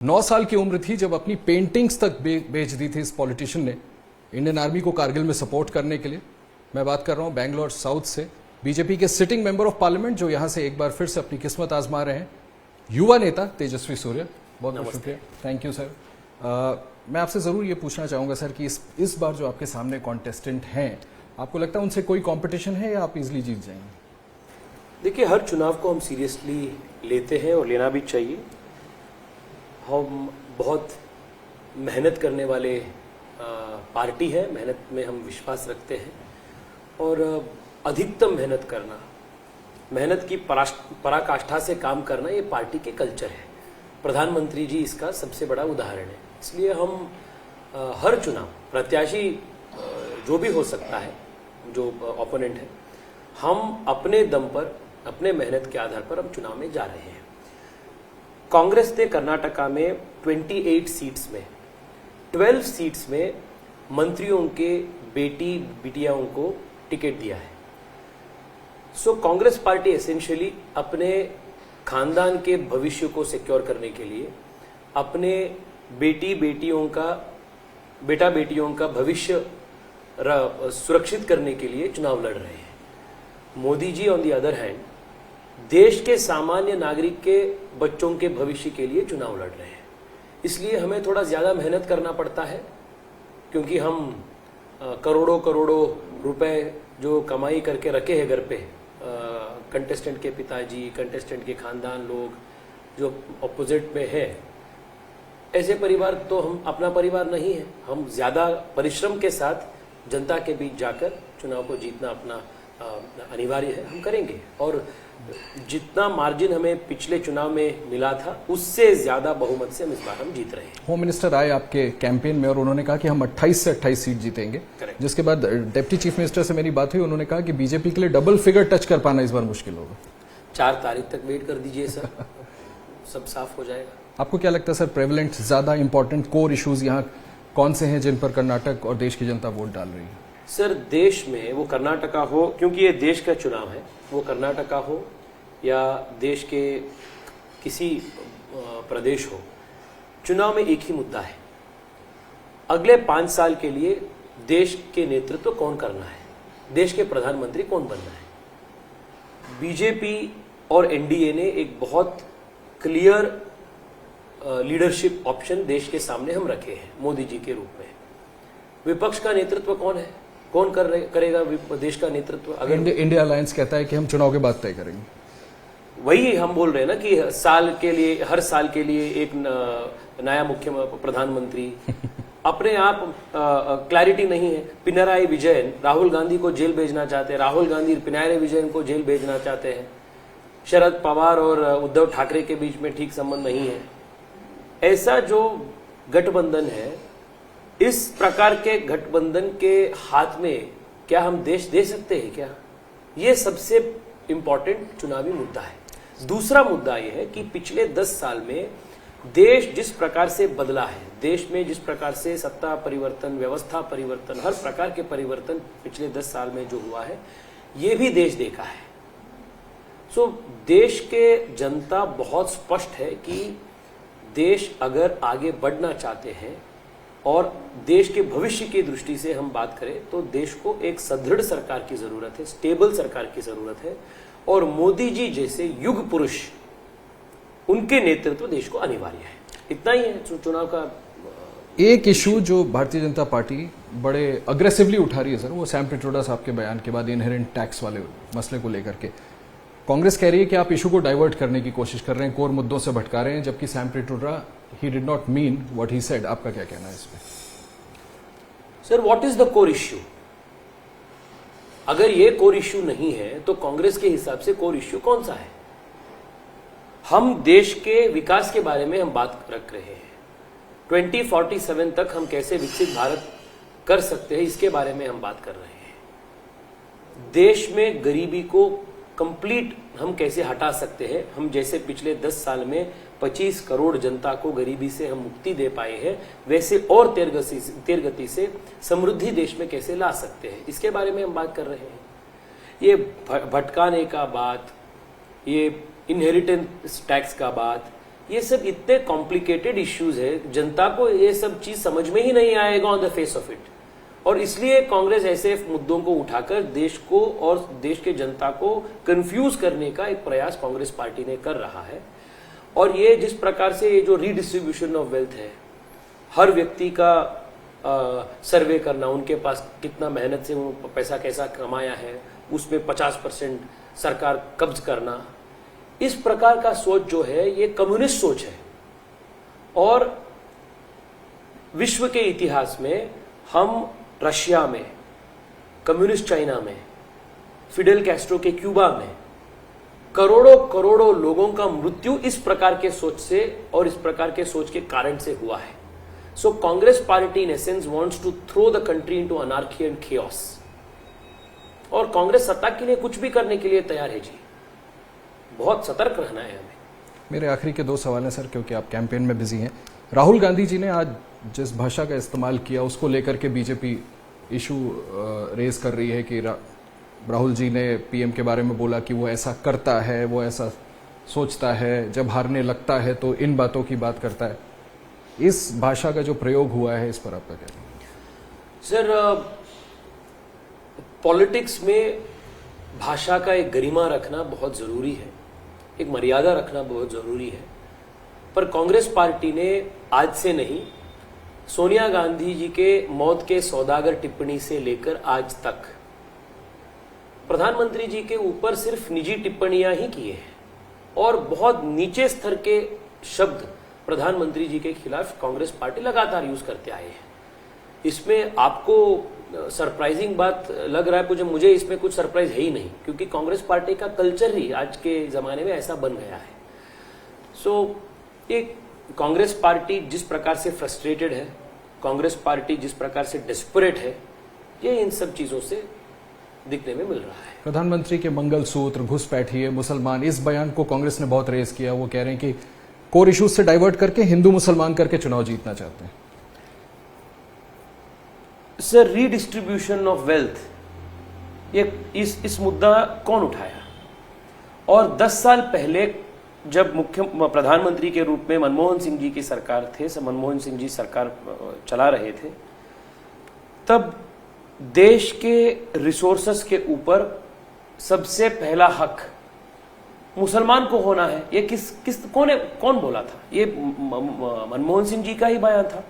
9 साल की उम्र थी जब अपनी पेंटिंग्स तक बेच दी थी इस पॉलिटिशियन ने इंडियन आर्मी को कारगिल में सपोर्ट करने के लिए। मैं बात कर रहा हूं बेंगलोर साउथ से बीजेपी के सिटिंग मेंबर ऑफ पार्लियामेंट जो यहां से एक बार फिर से अपनी किस्मत आजमा रहे हैं, युवा नेता तेजस्वी सूर्या। बहुत बहुत शुक्रिया, थैंक यू सर। मैं आपसे ज़रूर ये पूछना चाहूँगा सर कि इस बार जो आपके सामने कॉन्टेस्टेंट हैं, आपको लगता है उनसे कोई कॉम्पिटिशन है या आप इजिली जीत जाएंगे? देखिए, हर चुनाव को हम सीरियसली लेते हैं और लेना भी चाहिए। हम बहुत मेहनत करने वाले पार्टी है, मेहनत में हम विश्वास रखते हैं और अधिकतम मेहनत करना, मेहनत की पराकाष्ठा से काम करना ये पार्टी के कल्चर है। प्रधानमंत्री जी इसका सबसे बड़ा उदाहरण है। इसलिए हम हर चुनाव, प्रत्याशी जो भी हो सकता है, जो ओपोनेंट है, हम अपने दम पर, अपने मेहनत के आधार पर हम चुनाव में जा रहे हैं। कांग्रेस ने कर्नाटका में 28 सीट्स में 12 सीट्स में मंत्रियों के बेटी बिटियाओं को टिकट दिया है। सो कांग्रेस पार्टी एसेंशियली अपने खानदान के भविष्य को सिक्योर करने के लिए, अपने बेटियों का भविष्य सुरक्षित करने के लिए चुनाव लड़ रहे हैं। Modi ji on the other hand देश के सामान्य नागरिक के बच्चों के भविष्य के लिए चुनाव लड़ रहे हैं। इसलिए हमें थोड़ा ज्यादा मेहनत करना पड़ता है, क्योंकि हम करोड़ों रुपए जो कमाई करके रखे हैं घर पे, कंटेस्टेंट के पिताजी, कंटेस्टेंट के खानदान लोग जो अपोजिट में है, ऐसे परिवार तो हम अपना परिवार नहीं है। हम ज्यादा परिश्रम के साथ जनता के बीच जाकर चुनाव को जीतना अपना अनिवार्य है, हम करेंगे। और जितना मार्जिन हमें पिछले चुनाव में मिला था, उससे ज्यादा बहुमत से हम इस बार हम जीत रहे हैं। होम मिनिस्टर आए आपके कैंपेन में और उन्होंने कहा कि हम 28 से 28 सीट जीतेंगे। जिसके बाद डिप्टी चीफ मिनिस्टर से मेरी बात हुई, उन्होंने कहा कि बीजेपी के लिए डबल फिगर टच कर पाना इस बार मुश्किल होगा। 4 तारीख तक वेट कर दीजिए सर, सब साफ हो जाएगा। आपको क्या लगता है सर, प्रेवलेंट ज्यादा इंपॉर्टेंट कोर इश्यूज यहाँ कौन से हैं जिन पर कर्नाटक और देश की जनता वोट डाल रही है? सर, देश में वो कर्नाटका हो, क्योंकि ये देश का चुनाव है, वो कर्नाटका हो या देश के किसी प्रदेश हो, चुनाव में एक ही मुद्दा है। अगले 5 साल के लिए देश के नेतृत्व कौन करना है, देश के प्रधानमंत्री कौन बनना है। बीजेपी और एनडीए ने एक बहुत क्लियर लीडरशिप ऑप्शन देश के सामने हम रखे हैं मोदी जी के रूप में। विपक्ष का नेतृत्व कौन है, कौन करेगा देश का नेतृत्व? अगर इंडिया अलायंस कहता है कि हम चुनाव के बाद तय करेंगे। वही हम बोल रहे हैं ना कि हर साल के लिए एक नया मुख्य प्रधानमंत्री। अपने आप क्लैरिटी नहीं है। पिनराई विजयन राहुल गांधी को जेल भेजना चाहते हैं, राहुल गांधी पिनराई विजयन को जेल भेजना चाहते हैं। शरद पवार और उद्धव ठाकरे के बीच में ठीक संबंध नहीं है। ऐसा जो गठबंधन है, इस प्रकार के गठबंधन के हाथ में क्या हम देश दे सकते हैं क्या? ये सबसे इंपॉर्टेंट चुनावी मुद्दा है। दूसरा मुद्दा यह है कि पिछले 10 साल में देश जिस प्रकार से बदला है, देश में जिस प्रकार से सत्ता परिवर्तन, व्यवस्था परिवर्तन, हर प्रकार के परिवर्तन पिछले 10 साल में जो हुआ है, ये भी देश देखा है। सो देश के जनता बहुत स्पष्ट है कि देश अगर आगे बढ़ना चाहते हैं और देश के भविष्य की दृष्टि से हम बात करें तो देश को एक सुदृढ़ सरकार की जरूरत है, स्टेबल सरकार की जरूरत है। और मोदी जी जैसे युग पुरुष, उनके नेतृत्व देश को अनिवार्य है। इतना ही है चुनाव का। एक इशू जो भारतीय जनता पार्टी बड़े अग्रेसिवली उठा रही है सर, वो सैम पिट्रोडा साहब के बयान के बाद इनहेरेंट टैक्स वाले मसले को लेकर के कांग्रेस कह रही है कि आप इशू को डाइवर्ट करने की कोशिश कर रहे हैं, कोर मुद्दों से भटका रहे हैं, जबकि Sam Pitroda he did not mean what he said. आपका क्या कहना है इसमें? Sir, what is the core issue? अगर ये कोर इश्यू नहीं है तो कांग्रेस के हिसाब से कोर इश्यू कौन सा है? हम देश के विकास के बारे में हम बात रख रहे हैं। 2047 तक हम कैसे विकसित भारत कर सकते हैं, इसके बारे में हम बात कर रहे हैं। देश में गरीबी को कंप्लीट हम कैसे हटा सकते हैं। हम जैसे पिछले 10 साल में 25 करोड़ जनता को गरीबी से हम मुक्ति दे पाए हैं, वैसे और तेज गति से समृद्धि देश में कैसे ला सकते हैं, इसके बारे में हम बात कर रहे हैं। ये भटकाने का बात, ये इनहेरिटेंस टैक्स का बात, ये सब इतने कॉम्प्लिकेटेड इश्यूज है, जनता को ये सब चीज समझ में ही नहीं आएगा on the face of it. और इसलिए कांग्रेस ऐसे मुद्दों को उठाकर देश को और देश के जनता को कंफ्यूज करने का एक प्रयास कांग्रेस पार्टी ने कर रहा है। और ये जिस प्रकार से ये जो रीडिस्ट्रीब्यूशन ऑफ वेल्थ है, हर व्यक्ति का सर्वे करना, उनके पास कितना मेहनत से वो पैसा कैसा कमाया है, उसमें 50% सरकार कब्ज करना, इस प्रकार का सोच जो है ये कम्युनिस्ट सोच है। और विश्व के इतिहास में हम रशिया में, कम्युनिस्ट चाइना में, फिडेल कैस्ट्रो के क्यूबा में करोड़ों करोड़ों लोगों का मृत्यु इस प्रकार के सोच से और इस प्रकार के सोच के कारण से हुआ है। So Congress party in essence wants to throw the country into anarchy and chaos. और कांग्रेस सत्ता के लिए कुछ भी करने के लिए तैयार है जी। बहुत सतर्क रहना है हमें। मेरे आखिरी के 2 सवाल हैं सर, क्योंकि आप कैंपेन में बिजी हैं। राहुल गांधी जी ने आज जिस भाषा का इस्तेमाल किया उसको लेकर के बीजेपी इशू रेज कर रही है कि राहुल जी ने पीएम के बारे में बोला कि वो ऐसा करता है, वो ऐसा सोचता है, जब हारने लगता है तो इन बातों की बात करता है। इस भाषा का जो प्रयोग हुआ है, इस पर आपका क्या? सर, पॉलिटिक्स में भाषा का एक गरिमा रखना बहुत जरूरी है, एक मर्यादा रखना बहुत जरूरी है। पर कांग्रेस पार्टी ने आज से नहीं, सोनिया गांधी जी के मौत के सौदागर टिप्पणी से लेकर आज तक प्रधानमंत्री जी के ऊपर सिर्फ निजी टिप्पणियां ही की है और बहुत नीचे स्तर के शब्द प्रधानमंत्री जी के खिलाफ कांग्रेस पार्टी लगातार यूज करते आए हैं। इसमें आपको सरप्राइजिंग बात लग रहा है, मुझे इसमें कुछ सरप्राइज है ही नहीं, क्योंकि कांग्रेस पार्टी का कल्चर ही आज के जमाने में ऐसा बन गया है। सो एक कांग्रेस पार्टी जिस प्रकार से फ्रस्ट्रेटेड है, कांग्रेस पार्टी जिस प्रकार से डेस्परेट है, ये इन सब चीजों से दिखने में मिल रहा है। प्रधानमंत्री के मंगलसूत्र, घुसपैठिए, मुसलमान, इस बयान को कांग्रेस ने बहुत रेज किया। वो कह रहे हैं कि कोर इश्यूज से डाइवर्ट करके हिंदू मुसलमान करके चुनाव जीतना चाहते हैं। सर, रीडिस्ट्रीब्यूशन ऑफ वेल्थ, ये इस मुद्दा कौन उठाया? और 10 साल पहले जब प्रधानमंत्री के रूप में मनमोहन सिंह जी की सरकार थे, मनमोहन सिंह जी सरकार चला रहे थे, तब देश के रिसोर्सेस के ऊपर सबसे पहला हक मुसलमान को होना है। ये कौन बोला था? ये मनमोहन सिंह जी का ही बयान था।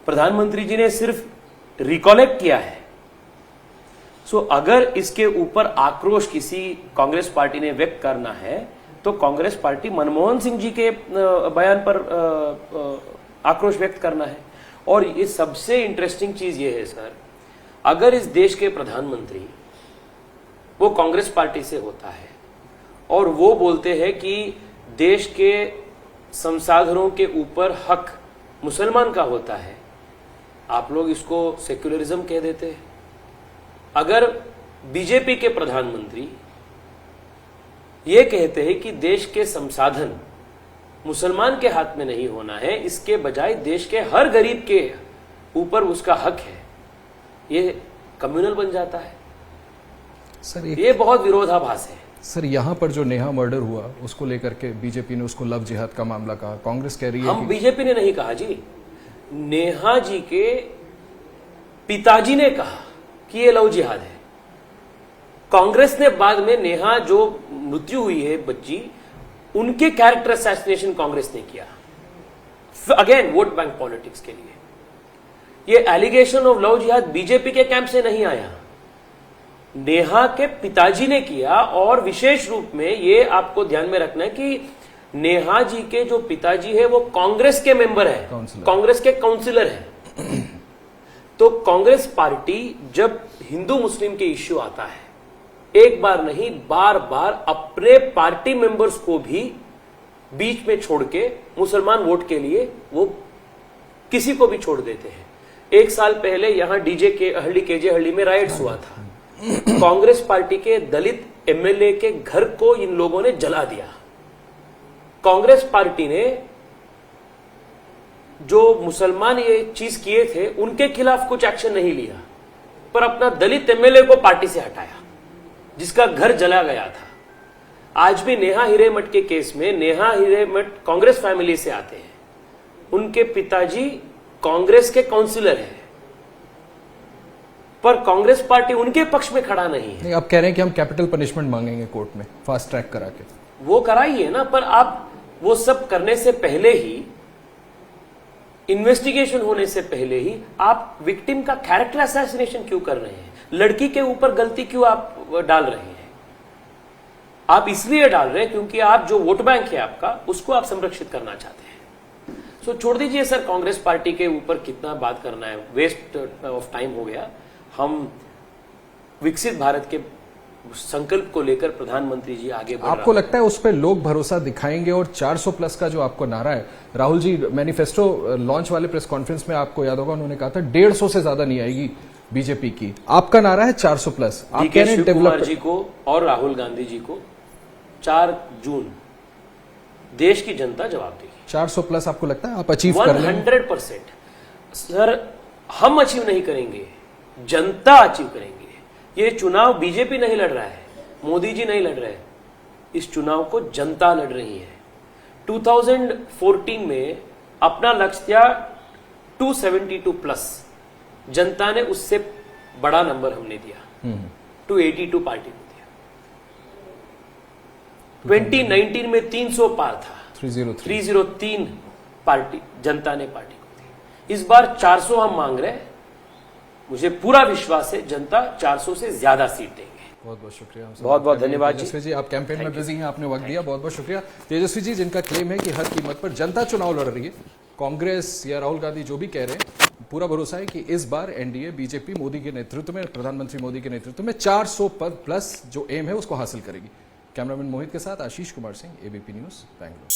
प्रधानमंत्री जी ने सिर्फ रिकॉलेक्ट किया है। सो अगर इसके ऊपर आक्रोश किसी कांग्रेस पार्टी ने व्यक्त करना है तो कांग्रेस पार्टी मनमोहन सिंह जी के बयान पर आक्रोश व्यक्त करना है। और ये सबसे इंटरेस्टिंग चीज ये है सर, अगर इस देश के प्रधानमंत्री वो कांग्रेस पार्टी से होता है और वो बोलते हैं कि देश के संसाधनों के ऊपर हक मुसलमान का होता है, आप लोग इसको सेक्युलरिज्म कह देते हैं। अगर बीजेपी के प्रधानमंत्री ये कहते हैं कि देश के संसाधन मुसलमान के हाथ में नहीं होना है, इसके बजाय देश के हर गरीब के ऊपर उसका हक है, ये कम्युनल बन जाता है। सर, ये बहुत विरोधाभास है। सर, यहाँ पर जो नेहा मर्डर हुआ उसको लेकर के बीजेपी ने उसको लव जिहाद का मामला कहा, कांग्रेस कह रही है हम बीजेपी ने नहीं कहा जी, नेहा जी के पिताजी ने कहा कि ये लव जिहाद है। कांग्रेस ने बाद में नेहा जो मृत्यु हुई है बच्ची, उनके कैरेक्टर असैसिनेशन कांग्रेस ने किया, अगेन वोट बैंक पॉलिटिक्स के लिए। ये एलिगेशन ऑफ लव जिहाद बीजेपी के कैंप से नहीं आया, नेहा के पिताजी ने किया। और विशेष रूप में ये आपको ध्यान में रखना है कि नेहा जी के जो पिताजी है वो कांग्रेस के मेंबर है, कांग्रेस के काउंसिलर है। तो कांग्रेस पार्टी जब हिंदू मुस्लिम के इश्यू आता है, एक बार नहीं बार बार अपने पार्टी मेंबर्स को भी बीच में छोड़ के मुसलमान वोट के लिए वो किसी को भी छोड़ देते हैं। 1 साल पहले यहां केजे हल्ली में राइट्स हुआ था, कांग्रेस पार्टी के दलित एमएलए के घर को इन लोगों ने जला दिया। कांग्रेस पार्टी ने जो मुसलमान ये चीज किए थे उनके खिलाफ कुछ एक्शन नहीं लिया, पर अपना दलित एमएलए को पार्टी से हटाया जिसका घर जला गया था। आज भी नेहा हिरेमठ के केस में नेहा हिरेमठ कांग्रेस फैमिली से आते हैं, उनके पिताजी कांग्रेस के काउंसिलर हैं, पर कांग्रेस पार्टी उनके पक्ष में खड़ा नहीं है। नहीं, आप कह रहे हैं कि हम कैपिटल पनिशमेंट मांगेंगे कोर्ट में फास्ट ट्रैक करा के। वो कराइए ना, पर आप वो सब करने से पहले ही, इन्वेस्टिगेशन होने से पहले ही आप विक्टिम का कैरेक्टर असैसिनेशन क्यों कर रहे हैं? लड़की के ऊपर गलती क्यों आप डाल रहे हैं? आप इसलिए डाल रहे हैं क्योंकि आप जो वोट बैंक है आपका, उसको आप संरक्षित करना चाहते हैं। सो छोड़ दीजिए सर, कांग्रेस पार्टी के ऊपर कितना बात करना है, वेस्ट ऑफ टाइम हो गया। हम विकसित भारत के संकल्प को लेकर प्रधानमंत्री जी आगे बढ़ आपको लगता है उस पर लोग भरोसा दिखाएंगे? और 400 प्लस का जो आपको नारा है, राहुल जी मैनिफेस्टो लॉन्च वाले प्रेस कॉन्फ्रेंस में आपको याद होगा उन्होंने कहा था 150 से ज्यादा नहीं आएगी बीजेपी की, आपका नारा है 400 प्लस। आप कह रहे हैं डेवलप जी को और राहुल गांधी जी को 4 जून देश की जनता जवाब देगी। 400 प्लस आपको लगता है आप अचीव कर लेंगे? 100% सर, हम अचीव नहीं करेंगे, जनता अचीव करेंगे। ये चुनाव बीजेपी नहीं लड़ रहा है, मोदी जी नहीं लड़ रहे हैं, इस चुनाव को जनता लड़ रही है। 2014 में अपना लक्ष्य था 272 प्लस, जनता ने उससे बड़ा नंबर हमने दिया, 282 पार्टी को दिया। 2019 में 300 पार था, 303 पार्टी जनता ने पार्टी को दी। इस बार 400 हम मांग रहे हैं। मुझे पूरा विश्वास है जनता 400 से ज्यादा सीट देंगे। बहुत बहुत शुक्रिया, बहुत बहुत धन्यवाद तेजस्वी जी। आप कैंपेन में बिजी हैं, आपने वक्त दिया, बहुत बहुत शुक्रिया तेजस्वी जी, जिनका क्लेम है कि हर कीमत पर जनता चुनाव लड़ रही है। कांग्रेस या राहुल गांधी जो भी कह रहे हैं, पूरा भरोसा है कि इस बार एनडीए बीजेपी मोदी के नेतृत्व में, प्रधानमंत्री मोदी के नेतृत्व में 400 पद प्लस जो एम है उसको हासिल करेगी। कैमरामैन मोहित के साथ आशीष कुमार सिंह, एबीपी न्यूज, बेंगलुरु।